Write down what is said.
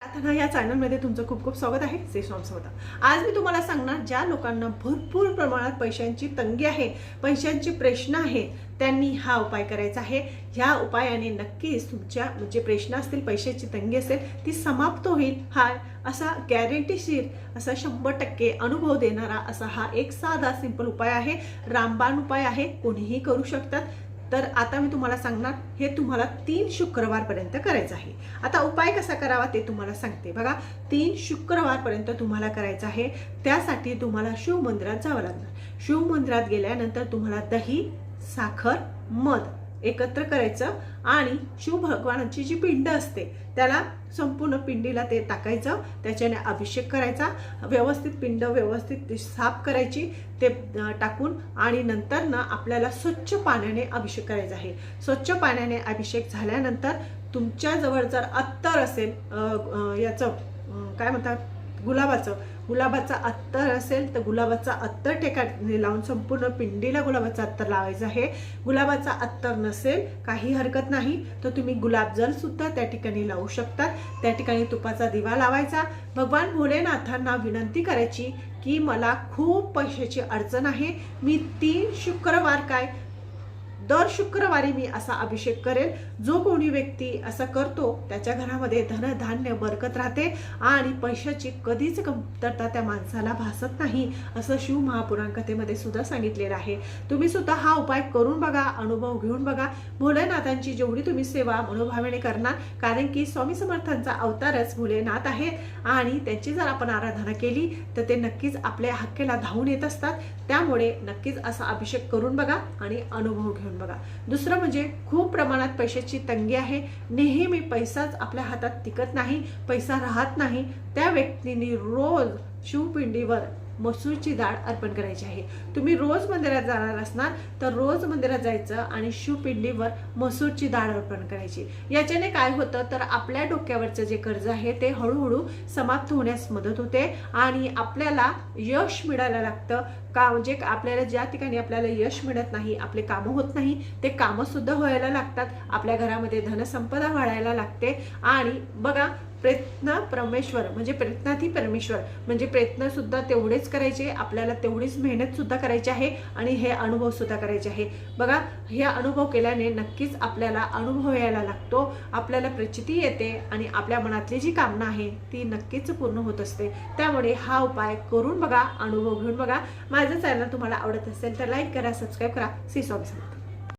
आता या चॅनलमध्ये तुमचं खूप खूप स्वागत आहे. श्री स्वामी समर्थ. आज मी तुम्हाला सांगणार ज्या लोकांना भरपूर प्रमाणात पैशांची तंगी आहे, पैशांची प्रश्न आहे, त्यांनी हा उपाय करायचा आहे. ह्या उपायाने नक्कीच तुमच्या म्हणजे प्रश्न असतील, पैशाची तंगी असेल ती समाप्त होईल. हा असा गॅरंटीशीर असा 100% अनुभव देणारा असा हा एक साधा सिंपल उपाय आहे. रामबाण उपाय आहे, कोणीही करू शकतात. तर आता मी तुम्हाला सांगणार, हे तुम्हाला 3 शुक्रवारपर्यंत करायचं आहे. आता उपाय कसा करावा ते तुम्हाला सांगते बघा. 3 शुक्रवारपर्यंत तुम्हाला करायचं आहे. त्यासाठी तुम्हाला शिव मंदिरात जावं लागणार. शिव मंदिरात गेल्यानंतर तुम्हाला दही, साखर, मध एकत्र करायचं आणि शिव भगवानाची जी पिंड असते त्याला संपूर्ण पिंडीला ते टाकायचं, त्याच्याने अभिषेक करायचा. व्यवस्थित पिंड व्यवस्थित साफ करायची ते टाकून आणि नंतर ना आपल्याला स्वच्छ पाण्याने अभिषेक करायचा आहे. स्वच्छ पाण्याने अभिषेक झाल्यानंतर तुमच्याजवळ जर अत्तर असेल, याचं काय म्हणतात, गुलाबाचा अत्तर असेल तर गुलाबाचा अत्तर ठिकाणी लावून संपूर्ण पिंडीला गुलाबाचा अत्तर लावायचं आहे. गुलाबाचा अत्तर नसेल काही हरकत नाही तर तुम्ही गुलाबजल सुद्धा त्या ठिकाणी लावू शकता. त्या ठिकाणी तुपाचा दिवा लावायचा. भगवान भोलेनाथांना विनंती करायची की मला खूप पैशाची अडचण आहे. मी 3 शुक्रवार दर शुक्रवारी मी असा अभिषेक करेल. जो कोणी व्यक्ती असं करतो त्याच्या घरामध्ये धनधान्य बरकत राहते आणि पैशाची कधीच कमतरता त्या माणसाला भासत नाही, असं शिव महापुराण कथेमध्ये सुद्धा सांगितलेलं आहे. तुम्ही सुद्धा हा उपाय करून बघा, अनुभव घेऊन बघा. भोलेनाथांची जेवढी तुम्ही सेवा मनोभावेने करणार, कारण की स्वामी समर्थांचा अवतारच भोलेनाथ आहे आणि त्यांची जर आपण आराधना केली तर ते नक्कीच आपल्या हक्केला धावून येत असतात. त्यामुळे नक्कीच असा अभिषेक करून बघा आणि अनुभव घेऊन बघा. दुसरं म्हणजे खूप प्रमाणात पैशाची तंगी आहे, नेहमी पैसाच आपल्या हातात टिकत नाही, पैसा राहत नाही, त्या व्यक्तींनी रोज शिवपिंडीवर मसूरची डाळ अर्पण करायची आहे. तुम्ही रोज मंदिरात जाणार असणार तर रोज मंदिरात जायचं आणि शिवपिंडीवर मसूरची डाळ अर्पण करायची. याच्याने काय होतं तर आपल्या डोक्यावरचं जे कर्ज आहे ते हळूहळू समाप्त होण्यास मदत होते आणि आपल्याला यश मिळायला लागतं. का म्हणजे आपल्याला ज्या ठिकाणी आपल्याला यश मिळत नाही, आपले कामं होत नाही, ते कामं सुद्धा व्हायला लागतात. आपल्या घरामध्ये धनसंपदा वाढायला लागते. आणि बघा, प्रयत्न परमेश्वर म्हणजे प्रयत्नार्थी परमेश्वर म्हणजे प्रयत्न सुद्धा तेवढेच करायचे, आपल्याला तेवढीच मेहनत सुद्धा करायची आहे आणि हे अनुभव सुद्धा करायचे आहे. बघा, हे अनुभव केल्याने नक्कीच आपल्याला अनुभव यायला लागतो, आपल्याला प्रचिती येते आणि आपल्या मनातली जी कामना आहे ती नक्कीच पूर्ण होत असते. त्यामुळे हा उपाय करून बघा, अनुभव घेऊन बघा. माझं चॅनल तुम्हाला आवडत असेल तर लाईक करा, सबस्क्राईब करा. श्री स्वामी समर्थ.